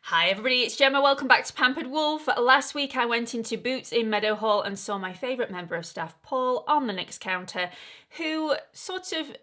Hi everybody, it's Gemma. Welcome back to Pampered Wolf. Last week I went into Boots in Meadowhall and saw my favourite member of staff, Paul, on the NYX counter, who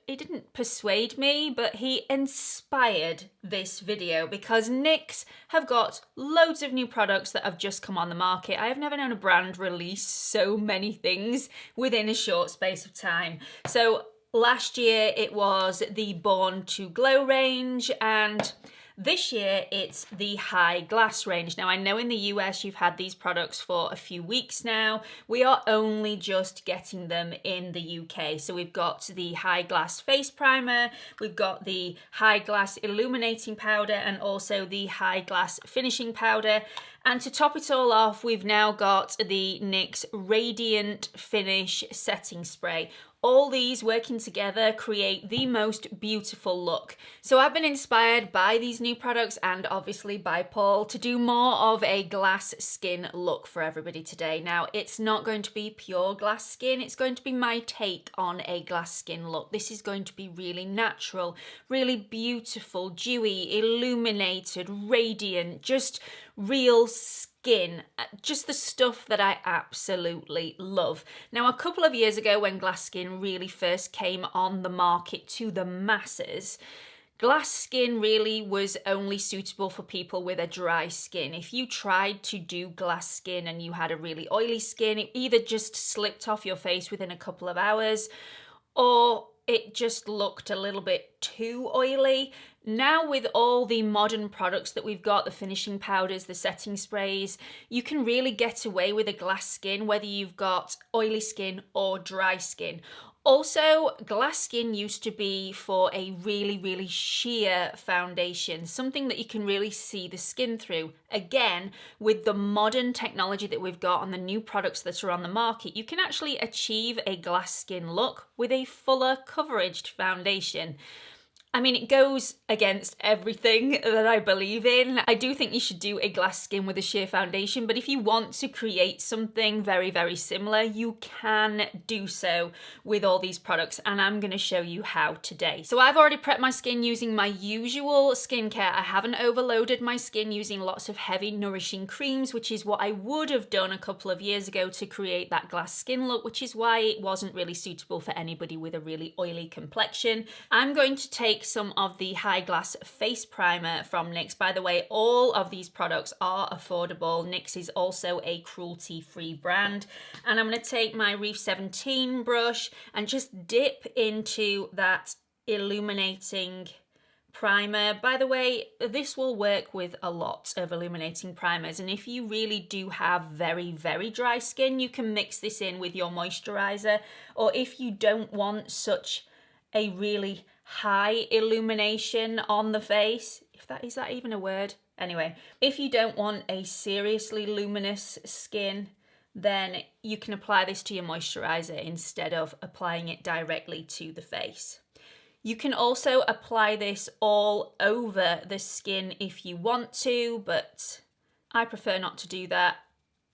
he didn't persuade me, but he inspired this video because NYX have got loads of new products that have just come on the market. I have never known a brand release so many things within a short space of time. So last year it was the Born to Glow range, and this year it's the High Glass range. Now I know in the US you've had these products for a few weeks now. We are only just getting them in the UK. So we've got the High Glass Face Primer, we've got the High Glass Illuminating Powder, and also the High Glass Finishing Powder. And to top it all off, we've now got the NYX Radiant Finish Setting Spray. All these working together create the most beautiful look. So I've been inspired by these new products and obviously by Paul to do more of a glass skin look for everybody today. Now, it's not going to be pure glass skin, it's going to be my take on a glass skin look. This is going to be really natural, really beautiful, dewy, illuminated, radiant, just real skin, just the stuff that I absolutely love. Now, a couple of years ago when glass skin really first came on the market to the masses, glass skin really was only suitable for people with a dry skin. If you tried to do glass skin and you had a really oily skin, it either just slipped off your face within a couple of hours or it just looked a little bit too oily. Now with all the modern products that we've got, the finishing powders, the setting sprays, you can really get away with a glass skin whether you've got oily skin or dry skin. Also, glass skin used to be for a really sheer foundation, something that you can really see the skin through. Again, with the modern technology that we've got on the new products that are on the market, you can actually achieve a glass skin look with a fuller coveraged foundation. I mean, it goes against everything that I believe in. I do think you should do a glass skin with a sheer foundation, but if you want to create something very similar, you can do so with all these products, and I'm going to show you how today. So I've already prepped my skin using my usual skincare. I haven't overloaded my skin using lots of heavy nourishing creams, which is what I would have done a couple of years ago to create that glass skin look, which is why it wasn't really suitable for anybody with a really oily complexion. I'm going to take some of the High Glass Face Primer from NYX. By the way, all of these products are affordable. NYX is also a cruelty-free brand. And I'm going to take my Reef 17 brush and just dip into that illuminating primer. By the way, this will work with a lot of illuminating primers, and if you really do have very dry skin, you can mix this in with your moisturizer. Or if you don't want such a really high illumination on the face, is that even a word? Anyway, if you don't want a seriously luminous skin, then you can apply this to your moisturizer instead of applying it directly to the face. You can also apply this all over the skin if you want to, but I prefer not to do that.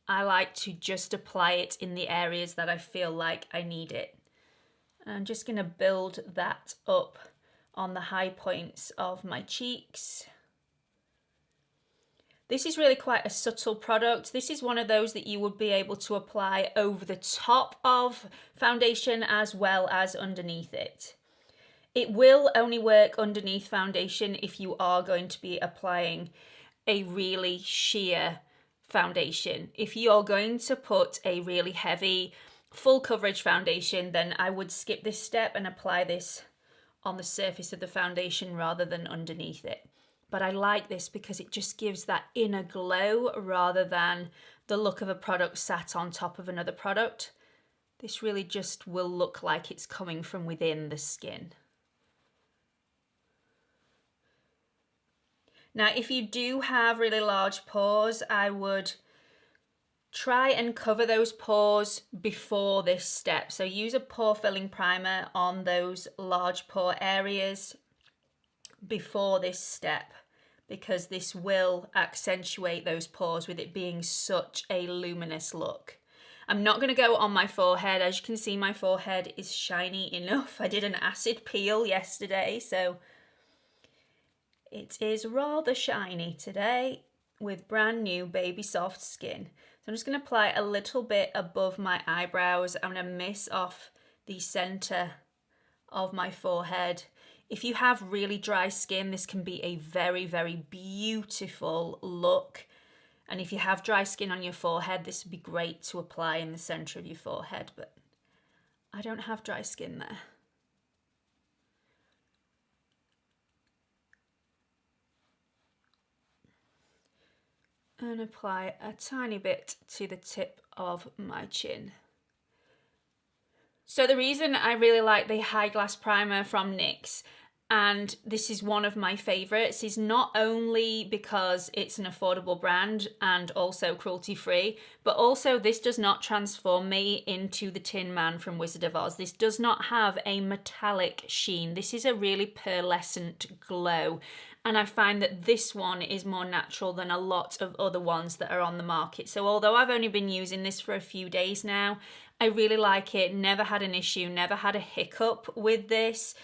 I like to just apply it in the areas that I feel like I need it. I'm just going to build that up on the high points of my cheeks. This is really quite a subtle product. This is one of those that you would be able to apply over the top of foundation as well as underneath it. It will only work underneath foundation if you are going to be applying a really sheer foundation. If you're going to put a really heavy full coverage foundation, then I would skip this step and apply this on the surface of the foundation rather than underneath it. But I like this because it just gives that inner glow rather than the look of a product sat on top of another product. This really just will look like it's coming from within the skin. Now, if you do have really large pores, I would try and cover those pores before this step. So use a pore filling primer on those large pore areas before this step, because this will accentuate those pores with it being such a luminous look. I'm not going to go on my forehead. As you can see, my forehead is shiny enough. I did an acid peel yesterday, so it is rather shiny today. with brand new baby soft skin. So I'm just going to apply a little bit above my eyebrows. I'm going to miss off the center of my forehead. If you have really dry skin, this can be a very, very beautiful look. And if you have dry skin on your forehead, this would be great to apply in the center of your forehead, but I don't have dry skin there. And apply a tiny bit to the tip of my chin. So the reason I really like the High Glass Primer from NYX, and this is one of my favorites, is not only because it's an affordable brand and also cruelty-free, but also this does not transform me into the Tin Man from Wizard of Oz. This does not have a metallic sheen. This is a really pearlescent glow. And I find that this one is more natural than a lot of other ones that are on the market. So although I've only been using this for a few days now, I really like it. Never had an issue, never had a hiccup with this.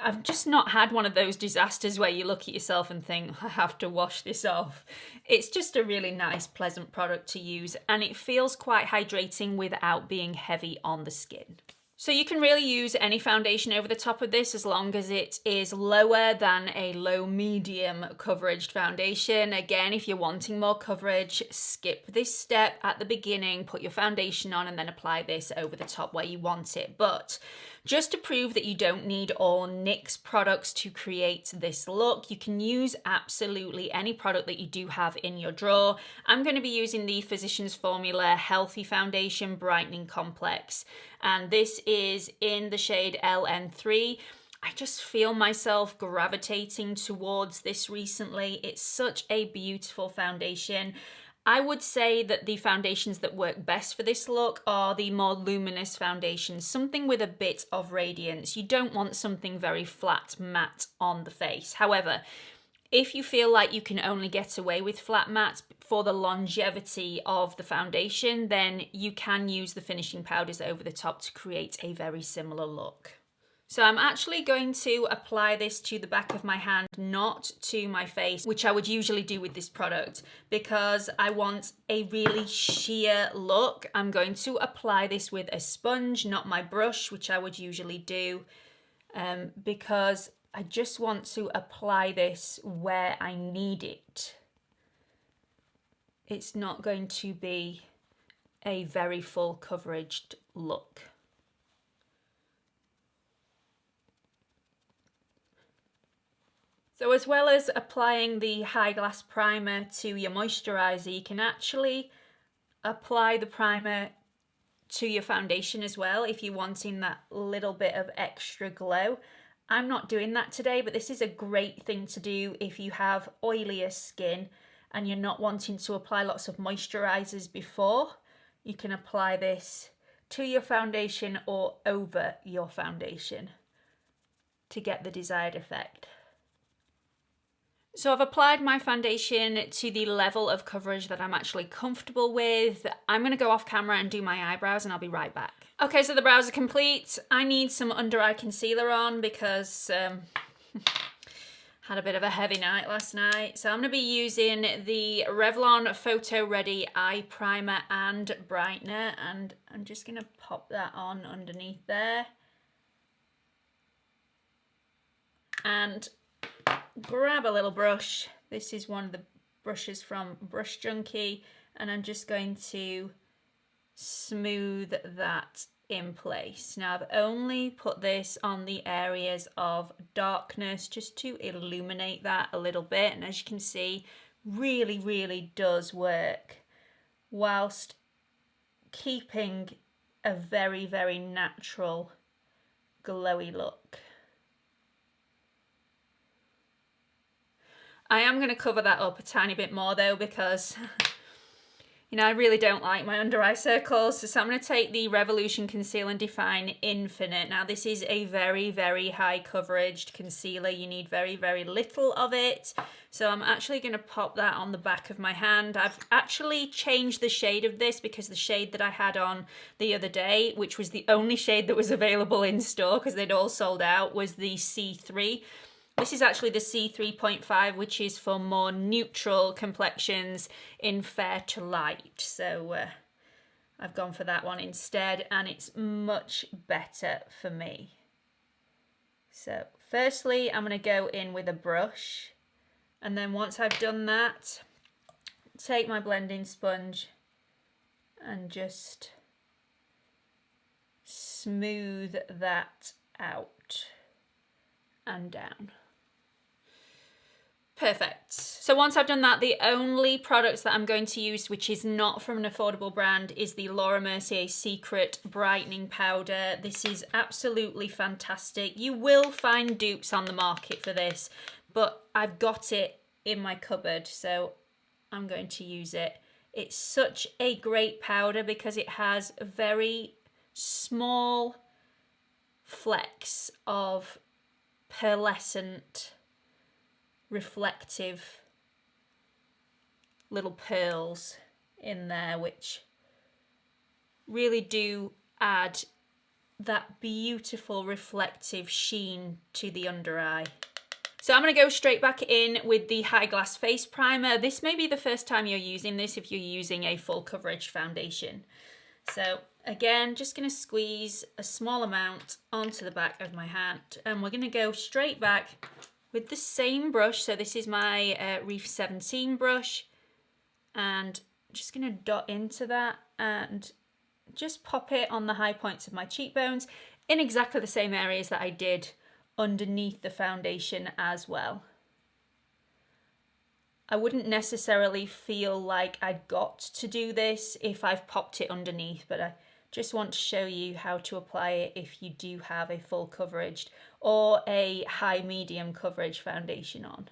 I've just not had one of those disasters where you look at yourself and think, I have to wash this off. It's just a really nice, pleasant product to use, and it feels quite hydrating without being heavy on the skin. So you can really use any foundation over the top of this as long as it is lower than a low medium coverage foundation. Again, if you're wanting more coverage, skip this step at the beginning, put your foundation on and then apply this over the top where you want it. But just to prove that you don't need all NYX products to create this look, you can use absolutely any product that you do have in your drawer. I'm going to be using the Physicians Formula Healthy Foundation Brightening Complex, and this is in the shade LN3. I just feel myself gravitating towards this recently. It's such a beautiful foundation. I would say that the foundations that work best for this look are the more luminous foundations, something with a bit of radiance. You don't want something very flat matte on the face. However, if you feel like you can only get away with flat matte for the longevity of the foundation, then you can use the finishing powders over the top to create a very similar look. So I'm actually going to apply this to the back of my hand, not to my face, which I would usually do with this product, because I want a really sheer look. I'm going to apply this with a sponge, not my brush, which I would usually do, because I just want to apply this where I need it. It's not going to be a very full coverage look. So as well as applying the High Glass Primer to your moisturiser, you can actually apply the primer to your foundation as well if you're wanting that little bit of extra glow. I'm not doing that today, but this is a great thing to do if you have oilier skin and you're not wanting to apply lots of moisturisers before. You can apply this to your foundation or over your foundation to get the desired effect. So I've applied my foundation to the level of coverage that I'm actually comfortable with. I'm going to go off camera and do my eyebrows and I'll be right back. Okay, so the brows are complete. I need some under eye concealer on because had a bit of a heavy night last night. So I'm going to be using the REVLON Photoready Eye Primer and Brightener, and I'm just going to pop that on underneath there. And grab a little brush. This is one of the brushes from Brush Junkie, and I'm just going to smooth that in place. Now I've only put this on the areas of darkness just to illuminate that a little bit, and as you can see, really does work whilst keeping a very natural glowy look. I am going to cover that up a tiny bit more though, because you know, I really don't like my under eye circles. So I'm going to take the Revolution Conceal and Define Infinite. Now this is a very high coverage concealer. You need very little of it. So I'm actually going to pop that on the back of my hand. I've actually changed the shade of this because the shade that I had on the other day, which was the only shade that was available in store because they'd all sold out, was the C3. This is actually the C3.5, which is for more neutral complexions in fair to light. So I've gone for that one instead, and it's much better for me. So firstly, I'm going to go in with a brush, and then once I've done that, take my blending sponge and just smooth that out and down. Perfect. So once I've done that, the only products that I'm going to use, which is not from an affordable brand, is the Laura Mercier Secret Brightening Powder. This is absolutely fantastic. You will find dupes on the market for this, but I've got it in my cupboard, so I'm going to use it. It's such a great powder because it has very small flecks of pearlescent, reflective little pearls in there, which really do add that beautiful reflective sheen to the under eye. So I'm going to go straight back in with the High Glass Face Primer. This may be the first time you're using this if you're using a full coverage foundation. So again, just going to squeeze a small amount onto the back of my hand, and we're going to go straight back with the same brush. So this is my Reef 17 brush, and I'm just going to dot into that and just pop it on the high points of my cheekbones in exactly the same areas that I did underneath the foundation as well. I wouldn't necessarily feel like I'd got to do this if I've popped it underneath, but I just want to show you how to apply it if you do have a full coverage or a high medium coverage foundation on.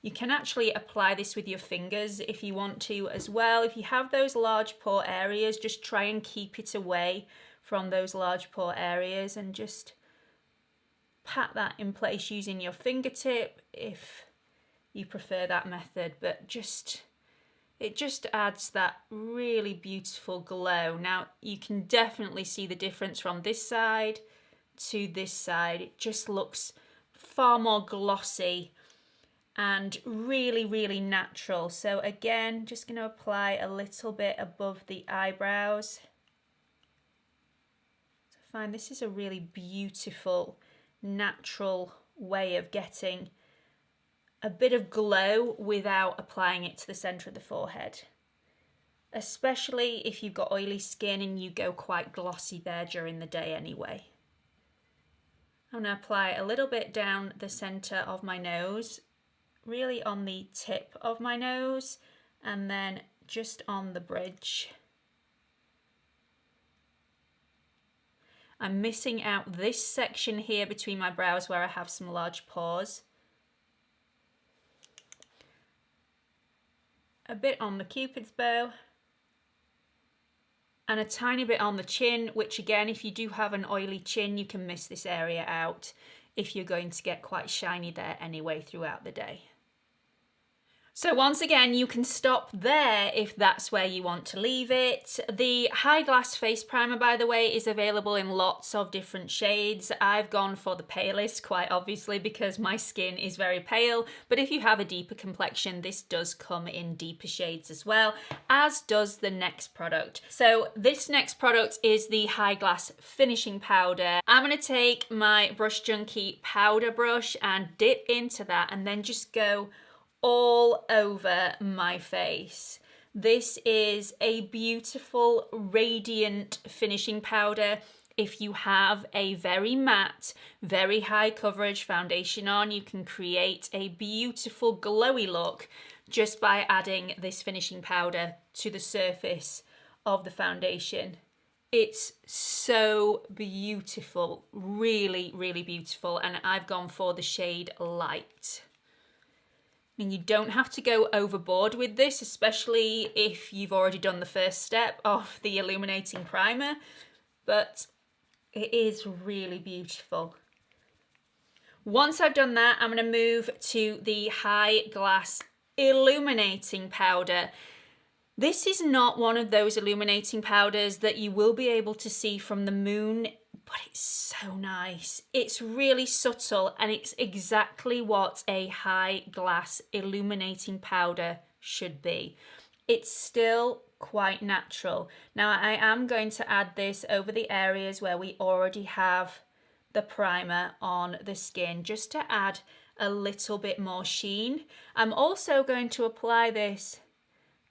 You can actually apply this with your fingers if you want to as well. If you have those large pore areas, just try and keep it away from those large pore areas and just pat that in place using your fingertip if you prefer that method, but it just adds that really beautiful glow. Now you can definitely see the difference from this side to this side. It just looks far more glossy and really, really natural. So again, just going to apply a little bit above the eyebrows. So I find this is a really beautiful, natural way of getting a bit of glow without applying it to the centre of the forehead, especially if you've got oily skin and you go quite glossy there during the day anyway. I'm going to apply a little bit down the centre of my nose, really on the tip of my nose, and then just on the bridge. I'm missing out this section here between my brows where I have some large pores. A bit on the Cupid's bow. And a tiny bit on the chin, which again, if you do have an oily chin, you can miss this area out if you're going to get quite shiny there anyway throughout the day. So once again, you can stop there if that's where you want to leave it. The High Glass Face Primer, by the way, is available in lots of different shades. I've gone for the palest, quite obviously, because my skin is very pale. But if you have a deeper complexion, this does come in deeper shades as well, as does the next product. So this next product is the High Glass Finishing Powder. I'm going to take my Brush Junkie powder brush and dip into that and then just go all over my face. This is a beautiful, radiant finishing powder. If you have a very matte, very high coverage foundation on, you can create a beautiful glowy look just by adding this finishing powder to the surface of the foundation. It's so beautiful, really, really beautiful, and I've gone for the shade Light. And you don't have to go overboard with this, especially if you've already done the first step of the Illuminating primer, but it is really beautiful. Once I've done that, I'm going to move to the High Glass Illuminating Powder. This is not one of those illuminating powders that you will be able to see from the moon but it's so nice. It's really subtle and it's exactly what a high glass illuminating powder should be. It's still quite natural. Now I am going to add this over the areas where we already have the primer on the skin, just to add a little bit more sheen. I'm also going to apply this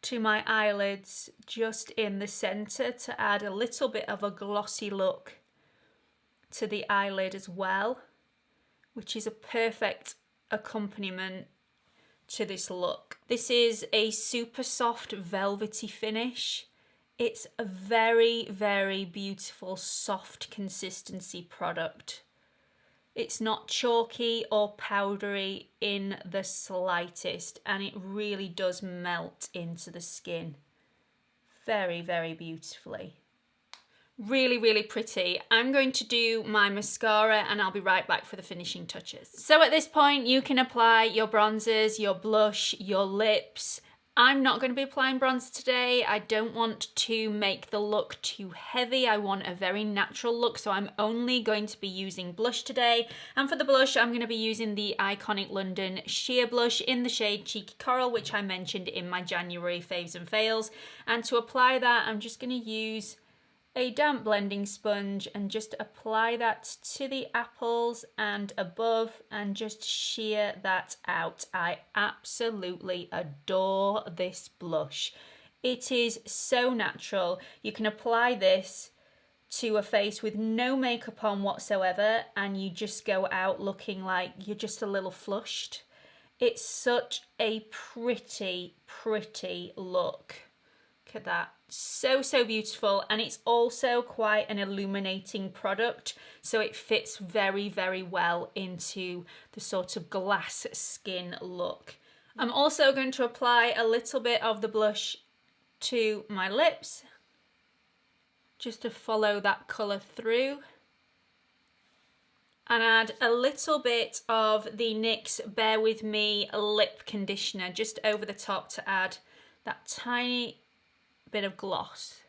to my eyelids just in the center to add a little bit of a glossy look to the eyelid as well, which is a perfect accompaniment to this look. This is a super soft velvety finish. It's a very, very beautiful soft consistency product. It's not chalky or powdery in the slightest, and it really does melt into the skin very, very beautifully. Really, really pretty. I'm going to do my mascara and I'll be right back for the finishing touches. So at this point, you can apply your bronzers, your blush, your lips. I'm not going to be applying bronzer today. I don't want to make the look too heavy. I want a very natural look, so I'm only going to be using blush today. And for the blush, I'm going to be using the Iconic London Sheer Blush in the shade Cheeky Coral, which I mentioned in my January faves and fails. And to apply that, I'm just going to use a damp blending sponge and just apply that to the apples and above and just sheer that out. I absolutely adore this blush. It is so natural. You can apply this to a face with no makeup on whatsoever and you just go out looking like you're just a little flushed. It's such a pretty, pretty look. Look at that. So, so beautiful, and it's also quite an illuminating product, so it fits very, very well into the sort of glass skin look. I'm also going to apply a little bit of the blush to my lips, just to follow that colour through, and add a little bit of the NYX Bear With Me lip conditioner just over the top to add that tiny bit of gloss.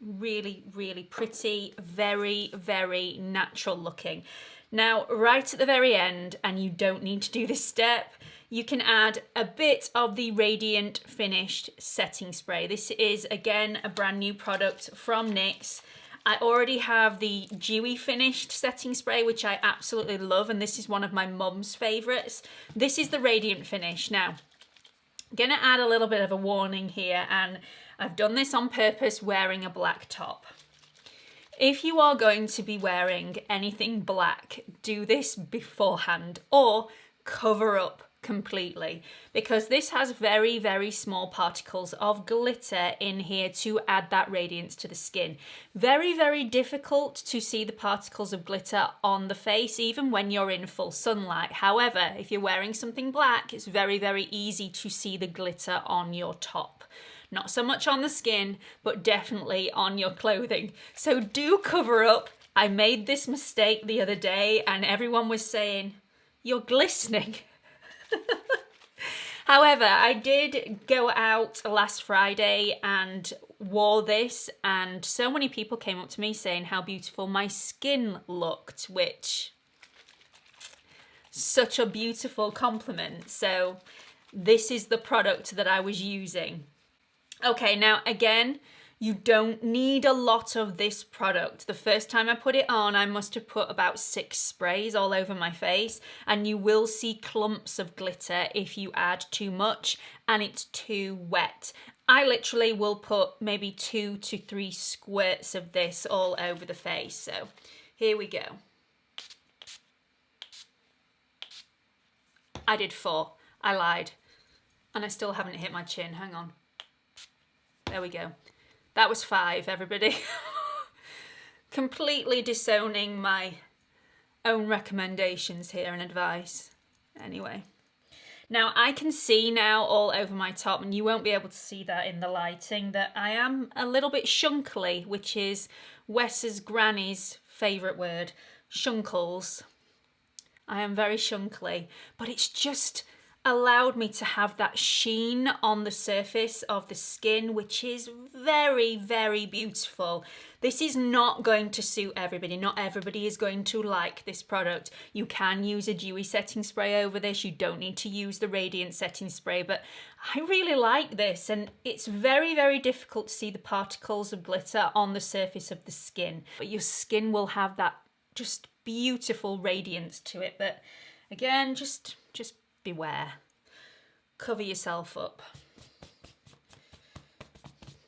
Really, really pretty, very, very natural looking. Now, right at the very end, and you don't need to do this step, you can add a bit of the Radiant Finished Setting Spray. This is, again, a brand new product from NYX. I already have the Dewy Finished Setting Spray, which I absolutely love, and this is one of my mum's favourites. This is the Radiant Finish. Now, I'm going to add a little bit of a warning here, and I've done this on purpose wearing a black top. If you are going to be wearing anything black, do this beforehand or cover up completely, because this has very, very small particles of glitter in here to add that radiance to the skin. Very, very difficult to see the particles of glitter on the face, even when you're in full sunlight. However, if you're wearing something black, it's very, very easy to see the glitter on your top. Not so much on the skin, but definitely on your clothing. So do cover up. I made this mistake the other day and everyone was saying, "You're glistening." However, I did go out last Friday and wore this, and so many people came up to me saying how beautiful my skin looked, which such a beautiful compliment. So this is the product that I was using. Okay, now again, you don't need a lot of this product. The first time I put it on, I must have put about 6 sprays all over my face, and you will see clumps of glitter if you add too much and it's too wet. I literally will put maybe 2 to 3 squirts of this all over the face. So here we go. I did 4. I lied. And I still haven't hit my chin. Hang on. There we go. That was 5, everybody. Completely disowning my own recommendations here and advice. Anyway. Now I can see now all over my top, and you won't be able to see that in the lighting, that I am a little bit shunkly, which is Wes's granny's favourite word, shunkles. I am very shunkly, but it's just, allowed me to have that sheen on the surface of the skin, which is very, very beautiful. This is not going to suit everybody. Not everybody is going to like this product. You can use a dewy setting spray over this. You don't need to use the radiant setting spray, but I really like this, and it's very, very difficult to see the particles of glitter on the surface of the skin, but your skin will have that just beautiful radiance to it. But again, just beware. Cover yourself up.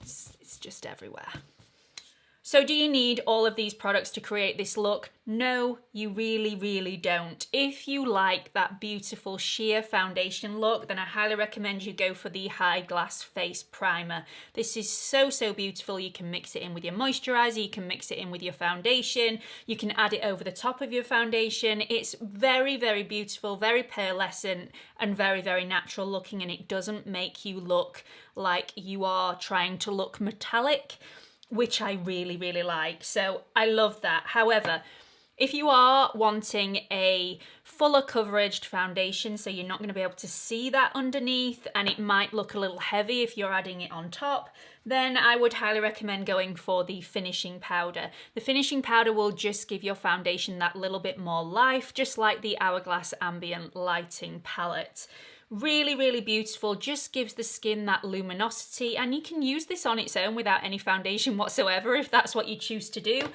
It's just everywhere. So do you need all of these products to create this look? No, you really, really don't. If you like that beautiful sheer foundation look, then I highly recommend you go for the High Glass Face Primer. This is so, so beautiful. You can mix it in with your moisturizer, you can mix it in with your foundation, you can add it over the top of your foundation. It's very, very beautiful, very pearlescent, and very, very natural looking, and it doesn't make you look like you are trying to look metallic, which I really, really like. So I love that. However, if you are wanting a fuller coverage foundation, so you're not going to be able to see that underneath, and it might look a little heavy if you're adding it on top, then I would highly recommend going for the finishing powder. The finishing powder will just give your foundation that little bit more life, just like the Hourglass Ambient Lighting palette. Really, really beautiful, just gives the skin that luminosity, and you can use this on its own without any foundation whatsoever if that's what you choose to do.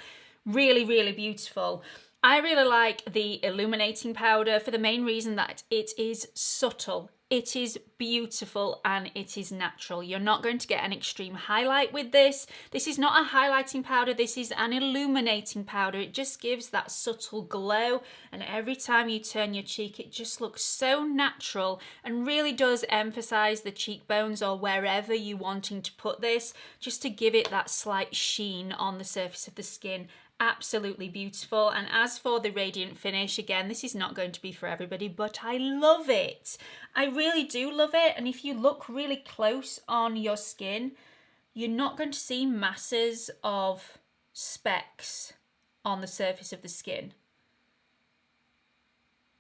Really, really beautiful. I really like the Illuminating powder for the main reason that it is subtle. It is beautiful and it is natural. You're not going to get an extreme highlight with this. This is not a highlighting powder, this is an illuminating powder. It just gives that subtle glow, and every time you turn your cheek it just looks so natural and really does emphasize the cheekbones or wherever you're wanting to put this, just to give it that slight sheen on the surface of the skin. Absolutely beautiful. And as for the radiant finish, again, this is not going to be for everybody, but I love it. I really do love it. And if you look really close on your skin, you're not going to see masses of specks on the surface of the skin.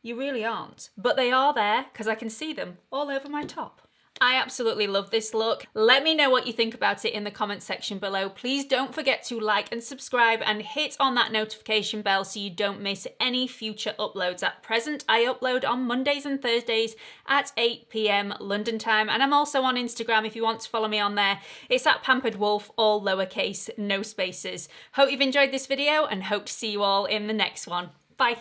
You really aren't, but they are there because I can see them all over my top. I absolutely love this look. Let me know what you think about it in the comment section below. Please don't forget to like and subscribe and hit on that notification bell so you don't miss any future uploads. At present, I upload on Mondays and Thursdays at 8 PM London time, and I'm also on Instagram if you want to follow me on there. It's at Pampered Wolf, all lowercase, no spaces. Hope you've enjoyed this video and hope to see you all in the next one. Bye.